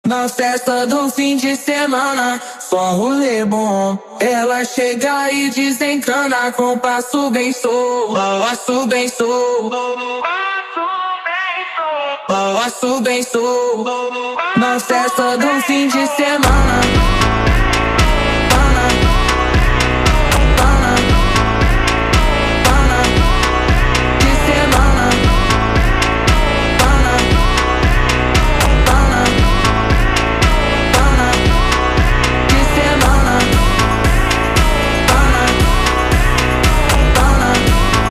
Na festa do fim de semana, só um rolê bom. Ela chega e desencana com passo bem solto, passo bem solto, passo bem solto. Na festa do fim de semana.